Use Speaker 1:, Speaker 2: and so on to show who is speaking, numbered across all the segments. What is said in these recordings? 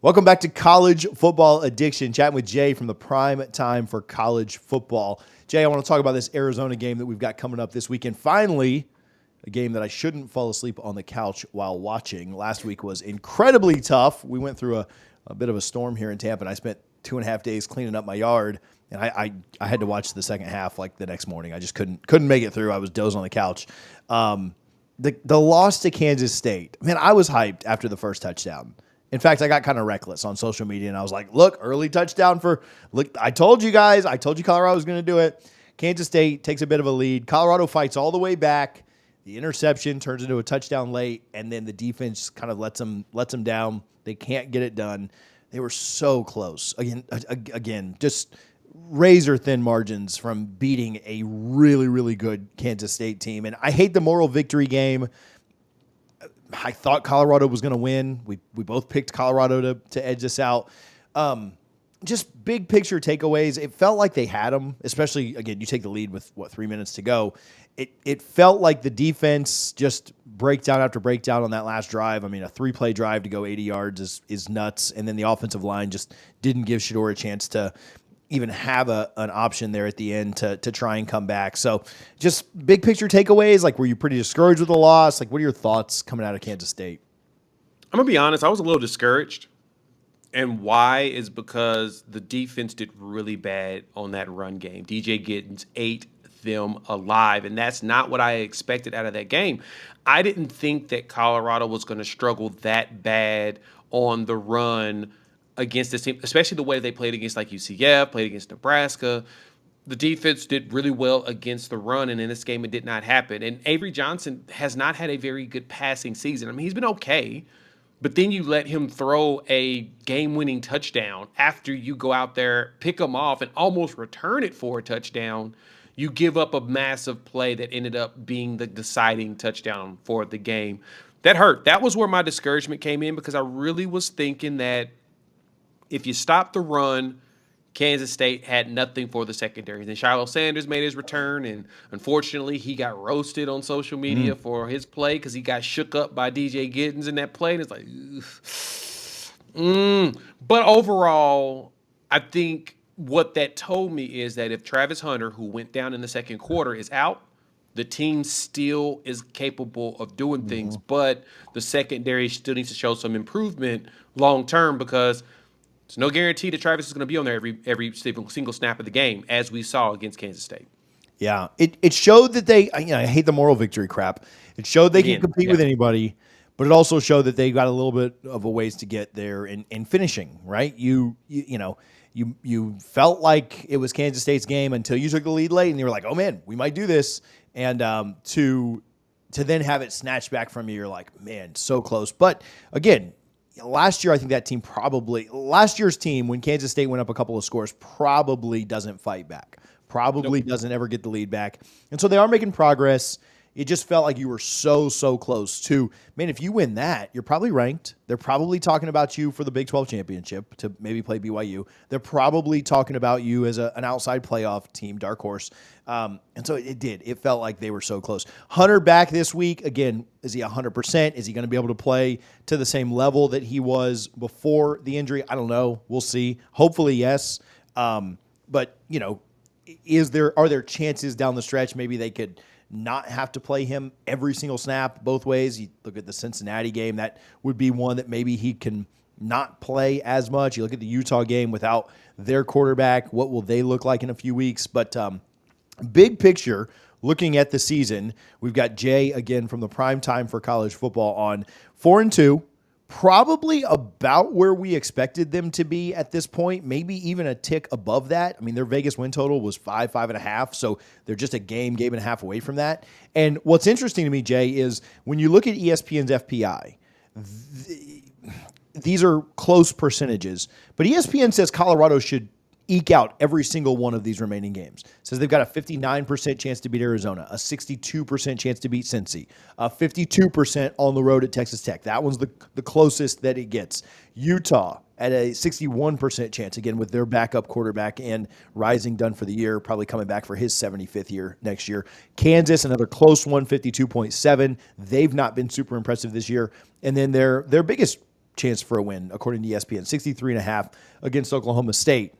Speaker 1: Welcome back to College Football Addiction, chatting with Jay from the Prime Time for College Football. Jay, I want to talk about this Arizona game that we've got coming up this weekend. Finally, a game that I shouldn't fall asleep on the couch while watching. Last week was incredibly tough. We went through a bit of a storm here in Tampa, and I spent 2.5 days cleaning up my yard, and I had to watch the second half like the next morning. I just couldn't make it through. I was dozing on the couch. The loss to Kansas State, man, I was hyped after the first touchdown. In fact, I got kind of reckless on social media, and I was like, look, early touchdown look, I told you guys, I told you Colorado was going to do it. Kansas State takes a bit of a lead. Colorado fights all the way back. The interception turns into a touchdown late, and then the defense kind of lets them down. They can't get it done. They were so close. Again, just razor-thin margins from beating a really, really good Kansas State team. And I hate the moral victory game. I thought Colorado was going to win. We both picked Colorado to edge this out. Just big picture takeaways. It felt like they had them, especially, again, you take the lead with, 3 minutes to go. It felt like the defense just breakdown after breakdown on that last drive. I mean, a 3-play drive to go 80 yards is nuts. And then the offensive line just didn't give Shedeur a chance to even have an option there at the end to try and come back. So just big picture takeaways, like were you pretty discouraged with the loss? Like what are your thoughts coming out of Kansas State?
Speaker 2: I'm going to be honest, I was a little discouraged. And why is because the defense did really bad on that run game. DJ Giddens ate them alive, and that's not what I expected out of that game. I didn't think that Colorado was going to struggle that bad on the run against this team, especially the way they played against like UCF, played against Nebraska. The defense did really well against the run, and in this game it did not happen. And Avery Johnson has not had a very good passing season. I mean, he's been okay, but then you let him throw a game-winning touchdown after you go out there, pick him off, and almost return it for a touchdown. You give up a massive play that ended up being the deciding touchdown for the game. That hurt. That was where my discouragement came in because I really was thinking that if you stop the run, Kansas State had nothing for the secondary. Then Shiloh Sanders made his return, and unfortunately, he got roasted on social media for his play because he got shook up by DJ Giddens in that play. And it's like, But overall, I think what that told me is that if Travis Hunter, who went down in the second quarter, is out, the team still is capable of doing things, but the secondary still needs to show some improvement long term because there's no guarantee that Travis is going to be on there every single snap of the game, as we saw against Kansas State.
Speaker 1: Yeah, it showed that they. I hate the moral victory crap. It showed they can compete with anybody, but it also showed that they got a little bit of a ways to get there in finishing. Right? You felt like it was Kansas State's game until you took the lead late, and you were like, "Oh man, we might do this." And to then have it snatched back from you, you're like, "Man, so close." But again. Last year, I think last year's team, when Kansas State went up a couple of scores, probably doesn't fight back, doesn't ever get the lead back. And so they are making progress. It just felt like you were so close to, man, if you win that, you're probably ranked. They're probably talking about you for the Big 12 championship to maybe play BYU. They're probably talking about you as an outside playoff team, dark horse. And so it did. It felt like they were so close. Hunter back this week. Again, is he 100%? Is he going to be able to play to the same level that he was before the injury? I don't know. We'll see. Hopefully, yes. But, are there chances down the stretch maybe they could not have to play him every single snap both ways? You look at the Cincinnati game, that would be one that maybe he can not play as much. You look at the Utah game without their quarterback, what will they look like in a few weeks? But big picture, looking at the season, we've got Jay again from the Prime Time for College Football on 4-2. Probably about where we expected them to be at this point, maybe even a tick above that. I mean, their Vegas win total was 5.5, so they're just a game and a half away from that. And what's interesting to me, Jay, is when you look at ESPN's FPI, these are close percentages, but ESPN says Colorado should eke out every single one of these remaining games. It says they've got a 59% chance to beat Arizona, a 62% chance to beat Cincy, a 52% on the road at Texas Tech. That one's the closest that it gets. Utah at a 61% chance, again, with their backup quarterback and Rising done for the year, probably coming back for his 75th year next year. Kansas, another close one, 52.7. They've not been super impressive this year. And then their biggest chance for a win, according to ESPN, 63.5 against Oklahoma State.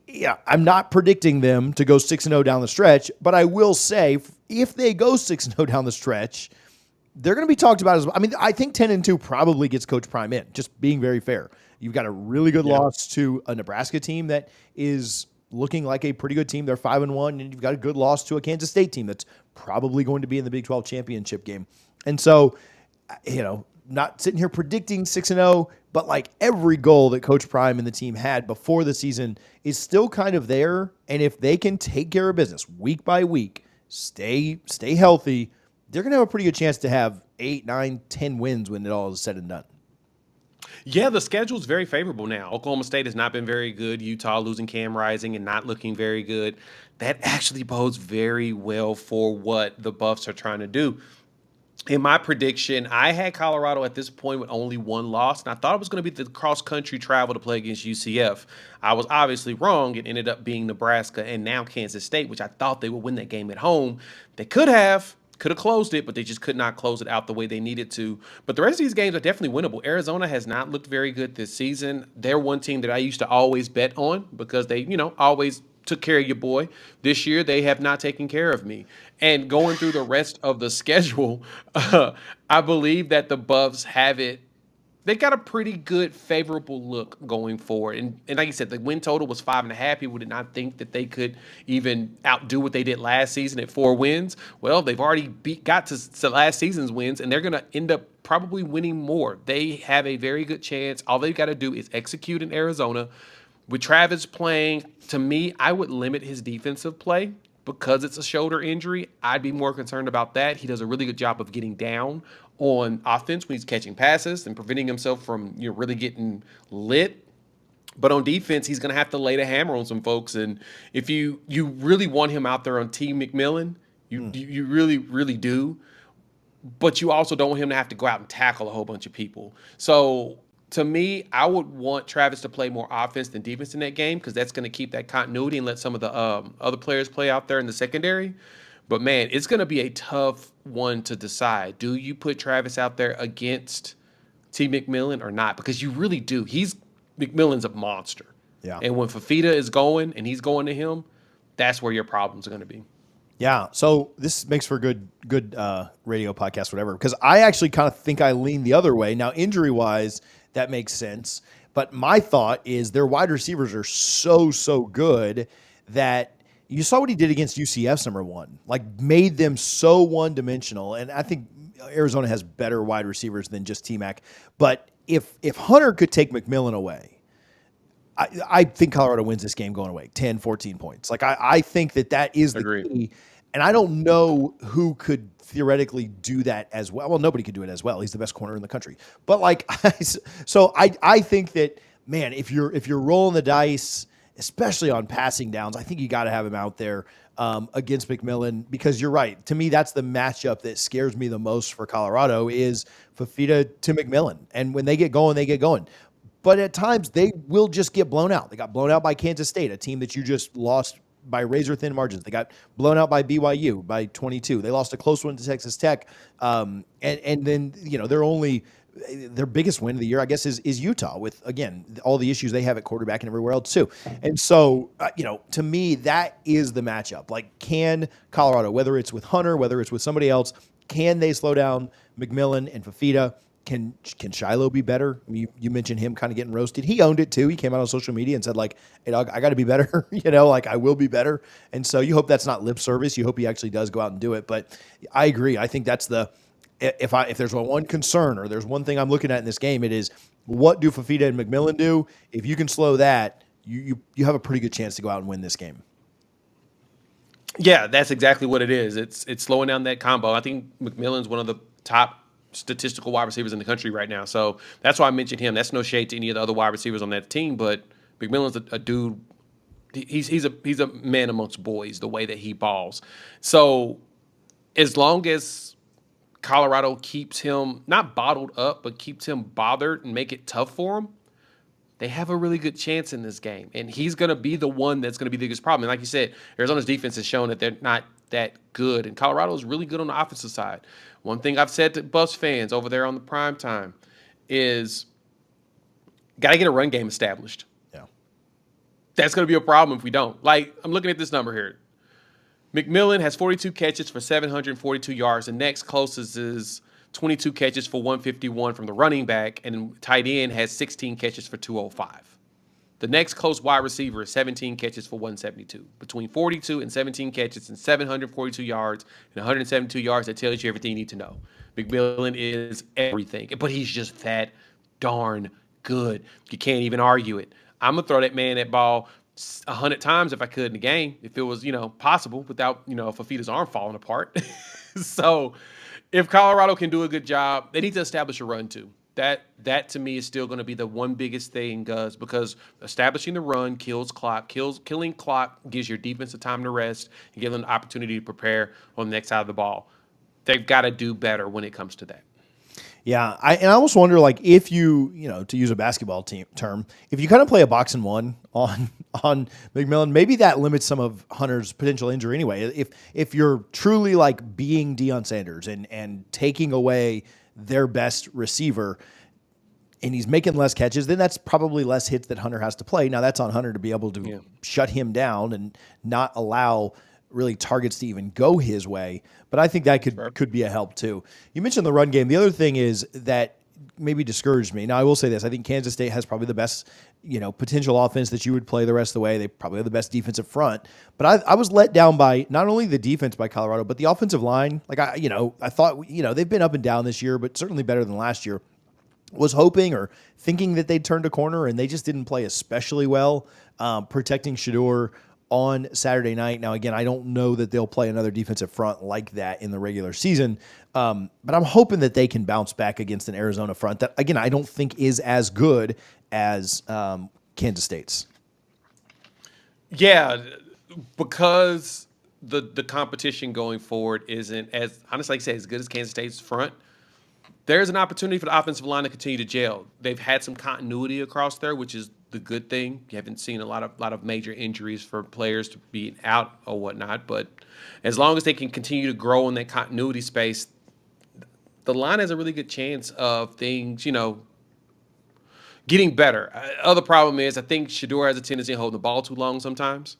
Speaker 1: Yeah, I'm not predicting them to go 6-0 down the stretch, but I will say if they go 6-0 down the stretch, they're going to be talked about as well. I mean, I think 10-2 probably gets Coach Prime in, just being very fair. You've got a really good loss to a Nebraska team that is looking like a pretty good team. They're 5-1, and you've got a good loss to a Kansas State team that's probably going to be in the Big 12 championship game. And so, not sitting here predicting 6-0, but like every goal that Coach Prime and the team had before the season is still kind of there. And if they can take care of business week by week, stay healthy, they're going to have a pretty good chance to have 8, 9, 10 wins when it all is said and done.
Speaker 2: Yeah, the schedule is very favorable now. Oklahoma State has not been very good. Utah losing Cam Rising and not looking very good. That actually bodes very well for what the Buffs are trying to do. In my prediction, I had Colorado at this point with only one loss, and I thought it was going to be the cross-country travel to play against UCF. I was obviously wrong. It ended up being Nebraska and now Kansas State, which I thought they would win that game at home. They could have closed it, but they just could not close it out the way they needed to. But the rest of these games are definitely winnable. Arizona has not looked very good this season. They're one team that I used to always bet on because they, always took care of your boy. This year, they have not taken care of me. And going through the rest of the schedule, I believe that the Buffs have it. They got a pretty good, favorable look going forward. And like you said, the win total was 5.5. People did not think that they could even outdo what they did last season at 4 wins. Well, they've already got to last season's wins, and they're going to end up probably winning more. They have a very good chance. All they've got to do is execute in Arizona. With Travis playing, to me, I would limit his defensive play because it's a shoulder injury. I'd be more concerned about that. He does a really good job of getting down on offense when he's catching passes and preventing himself from really getting lit. But on defense, he's going to have to lay the hammer on some folks. And if you really want him out there on Team McMillan, you really, really do. But you also don't want him to have to go out and tackle a whole bunch of people. So to me, I would want Travis to play more offense than defense in that game because that's going to keep that continuity and let some of the other players play out there in the secondary. But, man, it's going to be a tough one to decide. Do you put Travis out there against T. McMillan or not? Because you really do. McMillan's a monster.
Speaker 1: Yeah.
Speaker 2: And when Fafita is going and he's going to him, that's where your problems are going to be.
Speaker 1: Yeah, so this makes for a good radio podcast, whatever, because I actually kind of think I lean the other way. Now, injury-wise, that makes sense, but my thought is their wide receivers are so good that you saw what he did against UCF's number one, like made them so one-dimensional, and I think Arizona has better wide receivers than just T-Mac, but if Hunter could take McMillan away, I think Colorado wins this game going away, 10, 14 points. Like, I think that is the
Speaker 2: Agreed.
Speaker 1: key. And I don't know who could theoretically do that as well. Well, nobody could do it as well. He's the best corner in the country. But, like, so I think that, man, if you're rolling the dice, especially on passing downs, I think you got to have him out there against McMillan because you're right. To me, that's the matchup that scares me the most for Colorado is Fafita to McMillan. And when they get going, they get going. But at times, they will just get blown out. They got blown out by Kansas State, a team that you just lost by razor-thin margins. They got blown out by BYU by 22. They lost a close one to Texas Tech. And then, their biggest win of the year, I guess, is Utah with, again, all the issues they have at quarterback and everywhere else, too. And so, to me, that is the matchup. Like, can Colorado, whether it's with Hunter, whether it's with somebody else, can they slow down McMillan and Fafita? Can Shiloh be better? I mean, you mentioned him kind of getting roasted. He owned it too. He came out on social media and said, like, hey, dog, I got to be better. Like I will be better. And so you hope that's not lip service. You hope he actually does go out and do it. But I agree. I think that's if there's one concern or there's one thing I'm looking at in this game, it is what do Fafita and McMillan do? If you can slow that, you have a pretty good chance to go out and win this game.
Speaker 2: Yeah, that's exactly what it is. It's slowing down that combo. I think McMillan's one of the top statistical wide receivers in the country right now. So that's why I mentioned him. That's no shade to any of the other wide receivers on that team, but McMillan's a dude. He's a man amongst boys, the way that he balls. So as long as Colorado keeps him not bottled up, but keeps him bothered and make it tough for him, they have a really good chance in this game. And he's going to be the one that's going to be the biggest problem. And like you said, Arizona's defense has shown that they're not that good. And Colorado is really good on the offensive side. One thing I've said to Buffs fans over there on the prime time is got to get a run game established.
Speaker 1: Yeah.
Speaker 2: That's going to be a problem if we don't. Like, I'm looking at this number here. McMillan has 42 catches for 742 yards. The next closest is 22 catches for 151 from the running back, and tight end has 16 catches for 205. The next close wide receiver is 17 catches for 172. Between 42 and 17 catches and 742 yards and 172 yards, that tells you everything you need to know. McMillan is everything, but he's just that darn good. You can't even argue it. I'm going to throw that man that ball 100 times if I could in the game, if it was, possible without, Fafita's arm falling apart. So if Colorado can do a good job, they need to establish a run too. That to me is still going to be the one biggest thing, Gus, because establishing the run kills clock. Killing clock gives your defense a time to rest and give them the opportunity to prepare on the next side of the ball. They've got to do better when it comes to that.
Speaker 1: Yeah, I almost wonder, like, if you to use a basketball team term, if you kind of play a box and one on McMillan, maybe that limits some of Hunter's potential injury anyway. If you're truly like being Deion Sanders and taking away their best receiver, and he's making less catches, then that's probably less hits that Hunter has to play. Now that's on Hunter to be able to shut him down and not allow really targets to even go his way. But I think that could be a help too. You mentioned the run game. The other thing is that maybe discouraged me. Now I will say this: I think Kansas State has probably the best, potential offense that you would play the rest of the way. They probably have the best defensive front. But I was let down by not only the defense by Colorado, but the offensive line. Like I thought, they've been up and down this year, but certainly better than last year. Was hoping or thinking that they'd turned a corner, and they just didn't play especially well protecting Shedeur on Saturday night. Now, again, I don't know that they'll play another defensive front like that in the regular season, but I'm hoping that they can bounce back against an Arizona front that, again, I don't think is as good as Kansas State's.
Speaker 2: Yeah, because the competition going forward isn't, as honestly, like I said, as good as Kansas State's front. There's an opportunity for the offensive line to continue to gel. They've had some continuity across there, which is the good thing. You haven't seen a lot of major injuries for players to be out or whatnot. But as long as they can continue to grow in that continuity space, the line has a really good chance of things, getting better. Other problem is I think Shedeur has a tendency to hold the ball too long sometimes.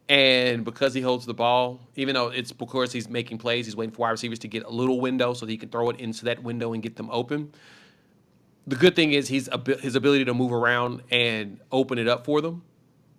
Speaker 2: And because he holds the ball, even though it's because he's making plays, he's waiting for wide receivers to get a little window so that he can throw it into that window and get them open. The good thing is his ability to move around and open it up for them.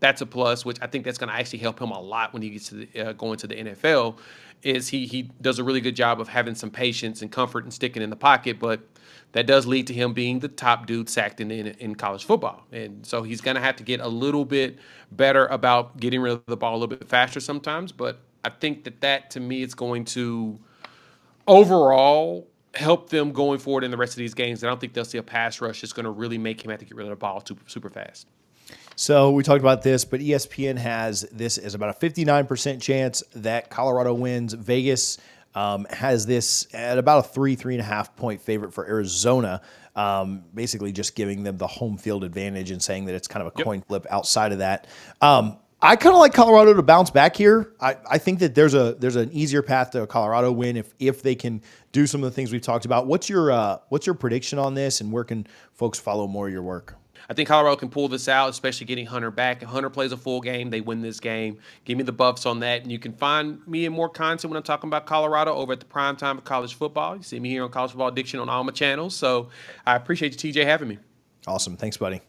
Speaker 2: That's a plus, which I think that's going to actually help him a lot when he gets to going to the NFL. Is he does a really good job of having some patience and comfort and sticking in the pocket, but that does lead to him being the top dude sacked in college football. And so he's going to have to get a little bit better about getting rid of the ball a little bit faster sometimes. But I think that to me, it's going to overall help them going forward in the rest of these games. I don't think they'll see a pass rush that's going to really make him have to get rid of the ball super fast.
Speaker 1: So we talked about this, but ESPN has this as about a 59% chance that Colorado wins. Vegas has this at about a 3.5 point favorite for Arizona, basically just giving them the home field advantage and saying that it's kind of a coin flip outside of that. I kind of like Colorado to bounce back here. I think that there's an easier path to a Colorado win if they can do some of the things we've talked about. What's your prediction on this, and where can folks follow more of your work?
Speaker 2: I think Colorado can pull this out, especially getting Hunter back. If Hunter plays a full game, they win this game. Give me the buffs on that. And you can find me in more content when I'm talking about Colorado over at the Prime Time of College Football. You see me here on College Football Addiction on all my channels. So I appreciate you, TJ, having me.
Speaker 1: Awesome. Thanks, buddy.